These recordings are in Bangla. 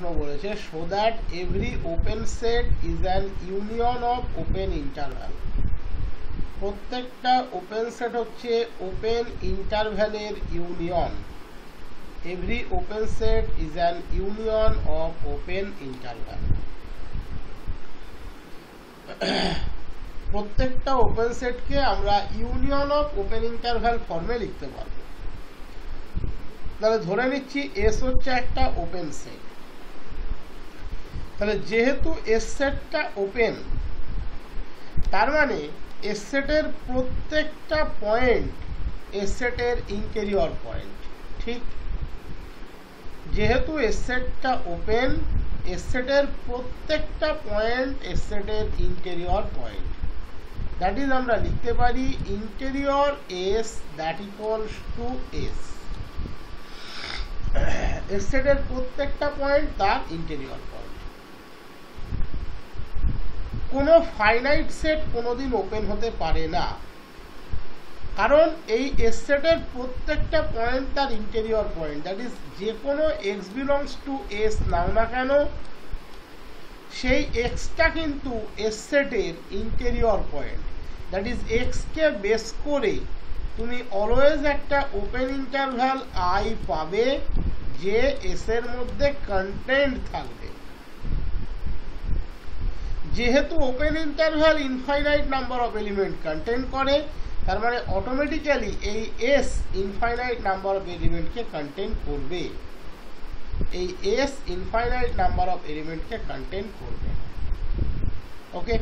প্রশ্ন বলেছে so that every open set is an union of open interval. প্রত্যেকটা ওপেন সেট হচ্ছে ওপেন ইন্টারভ্যালের union. Every open set is an union of open interval. প্রত্যেকটা ওপেন সেটকে আমরা ইউনিয়ন অফ ওপেন ইন্টারভ্যাল ফর্মে লিখতে পারবো। তাহলে ধরে নিচ্ছি এস হচ্ছে একটা ওপেন সেট। তাহলে যেহেতু এস সেটটা ওপেন, তার মানে এস সেটের প্রত্যেকটা পয়েন্ট এস সেটের ইন্টেরিয়র পয়েন্ট। ঠিক, যেহেতু এস সেটটা ওপেন, এস সেটের প্রত্যেকটা পয়েন্ট এস সেটের ইন্টেরিয়র পয়েন্ট। দ্যাট ইজ আমরা লিখতে পারি interior S that equals to S. S সেটের প্রত্যেকটা পয়েন্ট তার ইন্টেরিয়র পয়েন্ট। কোনো ফাইনাইট সেট কোনোদিন ওপেন হতে পারে না, কারণ এই এস সেটের প্রত্যেকটা পয়েন্ট তার ইন্টেরিয়র পয়েন্ট। দ্যাট ইজ যে কোনো x belongs to S now না কেন, সেই এক্সটা কিন্তু এস সেটের ইন্টেরিয়র পয়েন্ট। দ্যাট ইজ এক্সকে বেস করে তুমি অলওয়েজ একটা ওপেন ইন্টারভ্যাল আই পাবে যে এস এর মধ্যে কন্টেন্ট থাকবে। যেহেতু open interval infinite number of element content করে, তার মানে অটোমেটিক্যালি এই এস ইনফাইনাইট নাম্বার অফ এলিমেন্টকে কন্টেন্ট করবে। এই এস ইনফাইনাইট নাম্বার অফ এলিমেন্টকে কন্টেন্ট করবে। ওকে,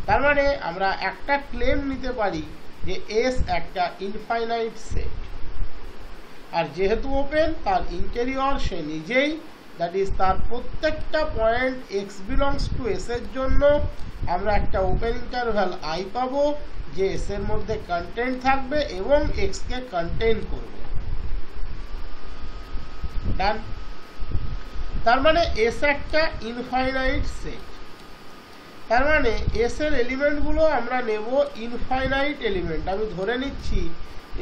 তার মানে আমরা একটা ক্লেম নিতে পারি যে এস একটা ইনফাইনাইট সেট। আর যেহেতু ওপেন, তার ইন্টেরিয়র সে নিজেই, দ্যাট ইজ তার প্রত্যেকটা point x belongs to S এর জন্য আমরা একটা ওপেন ইন্টারভ্যাল আই পাবো যে এস এর মধ্যে কন্টেন্ট থাকবে এবং এক্স কে কন্টেইন করবে। ডান। তার মানে এস একটা ইনফাইনাইট সেট। তার মানে এস এর এলিমেন্টগুলো আমরা নেব ইনফাইনাইট এলিমেন্ট। আমি ধরে নিচ্ছি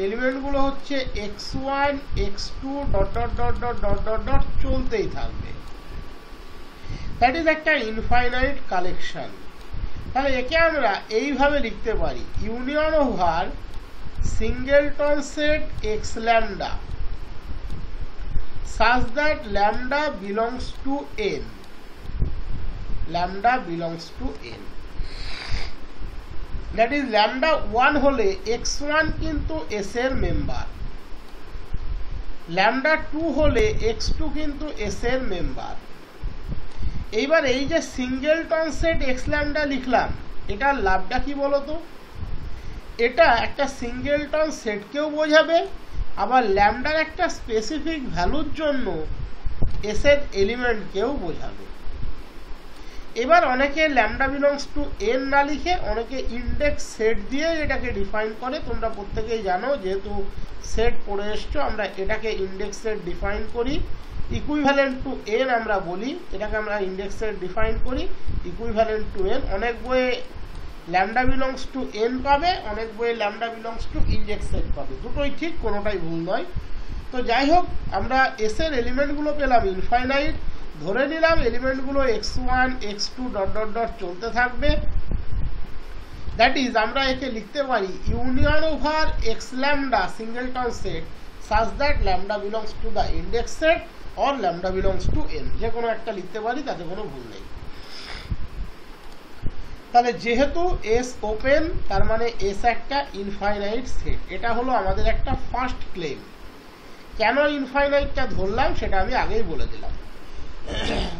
এলিমেন্টগুলো হচ্ছে x1 x2 dot dot dot dot dot dot dot চলতেই থাকবে। দ্যাট ইজ একটা ইনফাইনাইট কালেকশন। তাহলে একে আমরা এইভাবে লিখতে পারি union over singleton set x lambda such that lambda belongs to n. Lambda belongs to n. That is lambda 1 হলে x1 কিন্তু s এর মেম্বার, lambda 2 হলে x2 কিন্তু s এর মেম্বার। এইবার এই যে সিঙ্গেলটন সেট x ল্যামডা লিখলাম, এটার লাভটা কি বলতো? এটা একটা সিঙ্গেলটন সেটকেও বোঝাবে, আবার ল্যামডার একটা স্পেসিফিক ভ্যালুর জন্য এস এর এলিমেন্টকেও বোঝাবে। এবার অনেকে ল্যামডা বিলংস টু এন না লিখে অনেকে ইন্ডেক্স সেট দিয়ে এটাকে ডিফাইন করে। তোমরা প্রত্যেকেই জানো, যেহেতু সেট পড়ে এসছো, আমরা এটাকে ইন্ডেক্স সেট ডিফাইন করি। ইকুইভ্যালেন্ট টু এন আমরা বলি, এটাকে আমরা ইন্ডেক্স সেট ডিফাইন করি ইকুইভ্যালেন্ট টু এন। অনেক বইয়ে ল্যামডা বিলংস টু এন পাবে, অনেক বইয়ে lambda belongs two index set পাবে। দুটোই ঠিক, কোনোটাই ভুল নয়। তো যাই হোক, আমরা এস এর এলিমেন্টগুলো পেলাম ইনফাইনাইট। ধরে নিলাম এলিমেন্টগুলো x1 x2 dot dot dot চলতে থাকবে। দ্যাট ইজ আমরা একে লিখতে পারি union over x lambda singleton set such that lambda belongs to the index set or lambda belongs two n। যে কোনো একটা লিখতে পারি, তাতে কোনো ভুল নেই। তাহলে যেহেতু এস ওপেন, তার মানে এস একটা ইনফাইনাইট সেট। এটা হলো আমাদের একটা ফার্স্ট ক্লেম। কেন ইনফাইনাইটটা ধরলাম সেটা আমি আগেই বলে দিলাম।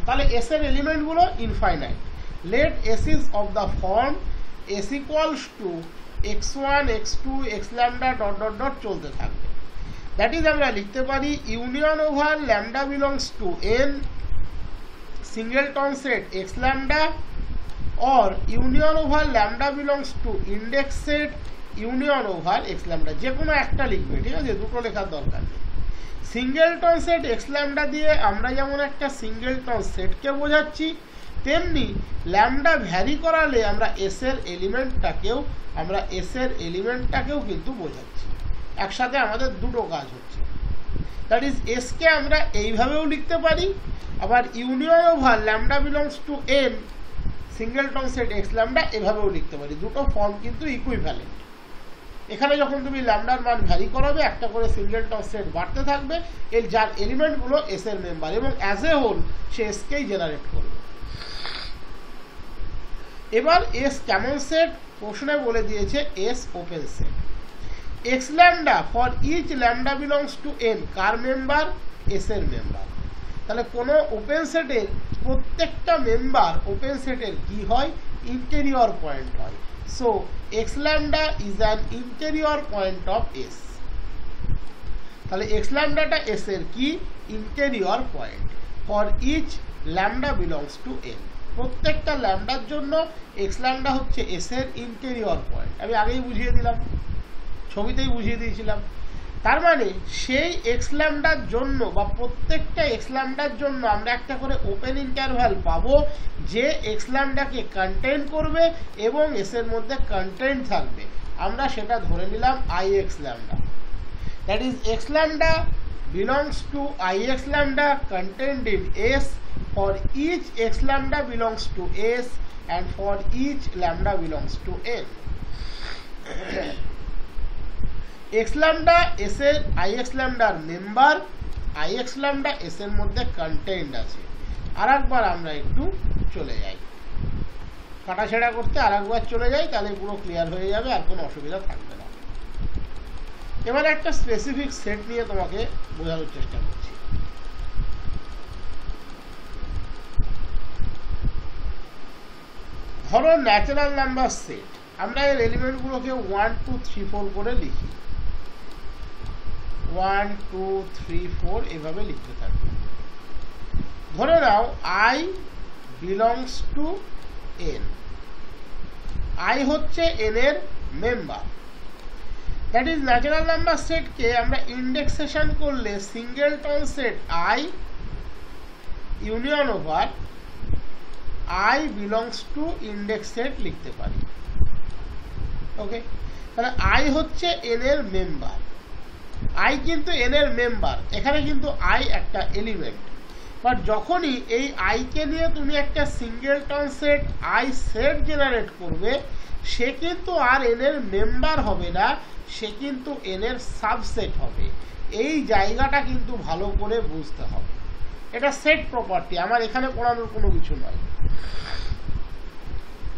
তাহলে এস এর এলিমেন্টগুলো infinite. Let S is of the form S equals to x1 x2 x lambda dot dot dot চলতে থাকবে। দ্যাট ইজ আমরা লিখতে পারি union over lambda belongs to N singleton set x lambda or union over lambda belongs to index set union over x lambda। যে কোনো একটা লিখবে, ঠিক আছে, দুটো লেখার দরকার নেই। সিঙ্গেলটন সেট x lambda দিয়ে আমরা যেমন একটা সিঙ্গেলটন সেটকে বোঝাচ্ছি, তেমনি ল্যামডা ভ্যারি করালে আমরা এস এর এলিমেন্টটাকেও কিন্তু বোঝাচ্ছি। একসাথে আমাদের দুটো কাজ হচ্ছে। দ্যাট ইজ এস কে আমরা এইভাবেও লিখতে পারি, আবার union over lambda belongs to N singleton set x lambda এভাবেও লিখতে পারি। দুটো ফর্ম কিন্তু ইকুইভ্যালেন্ট। এখানে যখন তুমি ল্যামডার মান ভ্যারি করাবে একটা করে সিঙ্গেলটন সেট বাড়তে থাকবে, এর যার এলিমেন্টগুলো এস এর মেম্বার, এবং অ্যাজ এ হোল সে এসকেই জেনারেট করবে। এবার এস কেমন সেট প্রশ্নে বলে দিয়েছে S open set. X lambda for each lambda belongs to N কার মেম্বার? এস এর মেম্বার। তাহলে কোনো ওপেন সেটের প্রত্যেকটা মেম্বার ওপেন সেটের কি হয়? ইন্টেরিয়র পয়েন্ট হয়। So x lambda is an interior point of S. তাহলে এক্স ল্যামডাটা এস এর কি? Interior point for each lambda belongs to N. প্রত্যেকটা ল্যামডার জন্য এক্স ল্যামডা হচ্ছে এস এর ইন্টেরিয়র পয়েন্ট। আমি আগেই বুঝিয়ে দিলাম, ছবিতেই বুঝিয়ে দিয়েছিলাম। তার মানে সেই এক্স ল্যামডার জন্য বা প্রত্যেকটা এক্স ল্যামডার জন্য আমরা একটা করে ওপেন ইন্টারভ্যাল পাবো যে এক্স ল্যামডাকে কন্টেইন করবে এবং এস এর মধ্যে কন্টেন্ট থাকবে। আমরা সেটা ধরে নিলাম I x lambda. That is x lambda belongs to ix lambda contained in S for each x lambda belongs to S and for each lambda belongs to N. x lambda S এর ix lambda member, ix lambda S এর মধ্যে কন্টেইনড আছে। আরেকবার আমরা একটু চলে যাই, কাটাছেড়া করতে আরেকবার চলে যাই, তাহলে পুরো ক্লিয়ার হয়ে যাবে, আর কোনো অসুবিধা থাকবে না। এবার একটা স্পেসিফিক সেট নিয়ে তোমাকে বোঝানোর চেষ্টা করছি। ধরো ন্যাচারাল নাম্বার সেট, আমরা এর এলিমেন্টগুলোকে 1 2 3 4 করে লিখি। 1 2 3 4 এভাবে লিখতে থাকি। ধরে now I belongs to N, I হচ্ছে এন এর member. That is natural number সেটকে আমরা ইন্ডেক্সেশন করলে singleton said I union over I belongs to index set লিখতে পারি। ওকে, তাহলে আই হচ্ছে এন এর মেম্বার, আই কিন্তু এন এর মেম্বার, এখানে কিন্তু আই একটা এলিমেন্ট। বাট যখনই এই আইকে নিয়ে তুমি একটা singleton said I set generate করবে, সে কিন্তু আর এন এর মেম্বার হবে না, সে কিন্তু এন এর সাবসেট হবে। এই জায়গাটা কিন্তু ভালো করে বুঝতে হবে। এটা সেট প্রপার্টি, আমার এখানে পড়ানোর কোনো কিছু নয়।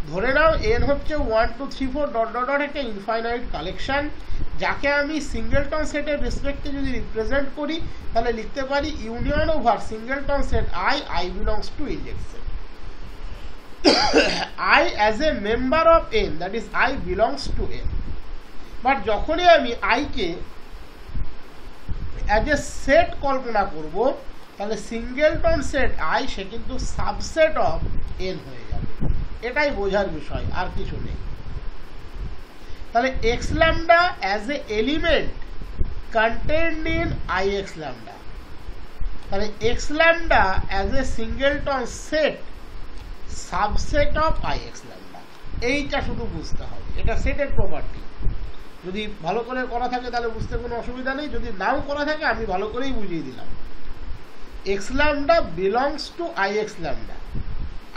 ধরে নাও এন হচ্ছে 1 2 3 4 ডট ডট ডট একটা ইনফাইনাইট কালেকশন, যাকে আমি সিঙ্গেলটন সেটের রেসপেক্টে যদি রিপ্রেজেন্ট করি তাহলে লিখতে পারি union over singleton said I, I belongs to index set. I as a member of n, that is I belongs to n. But যখনই আমি I কে অ্যাজ এ সেট কল্পনা করব, তাহলে সিঙ্গেলটন সেট I সে কিন্তু সাবসেট অফ n হয়ে যাবে। এটাই বোঝার বিষয়, আর কিছু নেই। তাহলে x lambda as a element contained in I x lambda, তাহলে x lambda as a singleton set subset of I x lambda. এইটা শুধু বুঝতে হবে, এটা সেটের প্রপার্টি। যদি ভালো করে করা থাকে তাহলে বুঝতে কোনো অসুবিধা নেই, যদি নাও করা থাকে আমি ভালো করেই বুঝিয়ে দিলাম। X lambda belongs two I x lambda,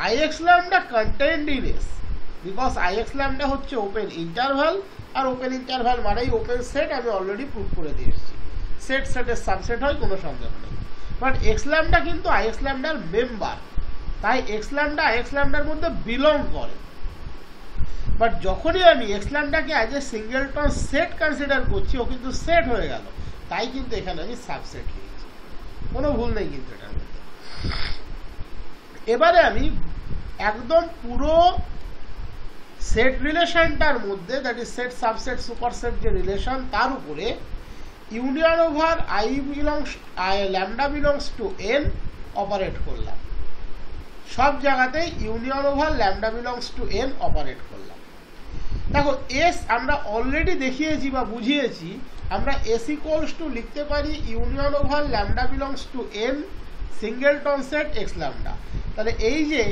I x lambda contained in S, because I x lambda হচ্ছে ওপেন ইন্টারভাল, আর ওপেন ইন্টারভাল মানেই ওপেন সেট, আমি অলরেডি প্রুভ করে দিয়ে এসেছি। সেট সেটের সাবসেট হয়, কোনো সন্দেহ নেই। বাট এক্স ল্যামডা কিন্তু আই এক্স ল্যামডার মেম্বার, তাই এক্স ল্যামডা আই এক্স ল্যামডার মধ্যে বিলং করে। বাট যখনই আমি এক্স ল্যামডাকে as a singleton set consider করছি, ও কিন্তু সেট হয়ে গেল, তাই কিন্তু এখানে আমি সাবসেট লিখেছি, কোনো ভুল নেই কিন্তু এটার মধ্যে। এবারে আমি একদম পুরো সেট রিলেশনটার মধ্যে, that is set subset superset যে রিলেশন, তার উপরে union over I belongs I lambda belongs to N operate করলাম। সব জায়গাতেই union over lambda belongs to N operate করলাম। দেখো এস আমরা অলরেডি দেখিয়েছি বা বুঝিয়েছি, আমরা এস ইকুয়ালস টু লিখতে পারি union over lambda belongs to N singleton set x lambda. তাহলে এই যে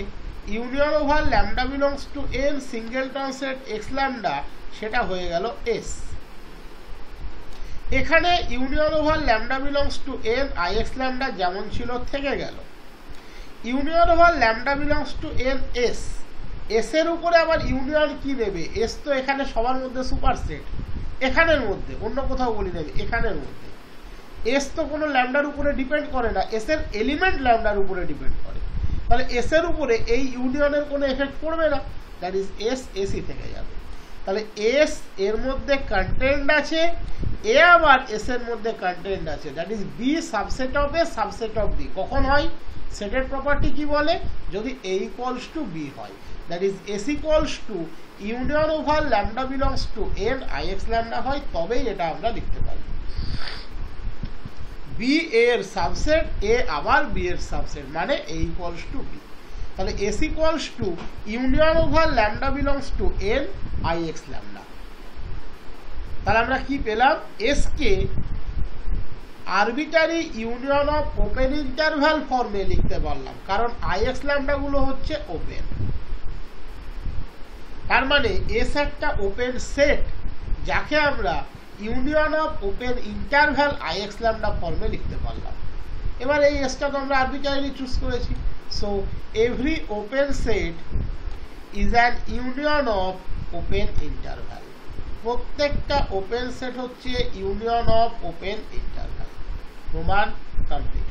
union over lambda belongs to N singleton set x lambda, সেটা হয়ে গেল এস। এখানে union over lambda belongs to N I x lambda যেমন ছিল থেকে গেল। Union over lambda belongs to N S, S এর উপরে আবার ইউনিয়ন কি নেবে? এস তো এখানে সবার মধ্যে সুপারসেট, এখানের মধ্যে, অন্য কোথাও বলি নেবে, এখানের মধ্যে। এস তো কোনো ল্যামডার উপরে ডিপেন্ড করে না, এস এর এলিমেন্ট ল্যামডার উপরে ডিপেন্ড করে। তাহলে এস এর উপরে এই ইউনিয়নের কোনো এফেক্ট পড়বে না, দ্যাট ইজ এস এসই থেকে যাবে। তাহলে এস এর মধ্যে কন্টেন্ট আছে, এ আবার এস এর মধ্যে কন্টেন্ট আছে, that is B subset of A subset of B. কখন হয়? সেটের প্রপার্টি কি বলে? যদি এ ইকুয়ালস টু বি হয়, that is S equals to union over lambda belongs to N I x lambda হয়, তবেই এটা আমরা লিখতে পারি। বি এর সাবসেট, এ আবার বি এর সাবসেট, মানে এ ইকুয়ালস টু বি। তাহলে S equals to union over lambda belongs to N I x lambda. তাহলে আমরা কি পেলাম? S K arbitrary union of open interval ফর্মে লিখতে পারলাম, কারণ আই এক্স ল্যামডা গুলো হচ্ছে ওপেন। তার মানে এস একটা ওপেন সেট, যাকে আমরা union of open interval I x lambda ফর্মে লিখতে পারলাম। এবার এই এসটাকে আমরা আরবিটারি চুজ করেছি। So every open set is an union of open interval. প্রত্যেকটা ওপেন সেট হচ্ছে ইউনিয়ন অফ ওপেন ইন্টারভ্যাল। প্রমাণ কমপ্লিট।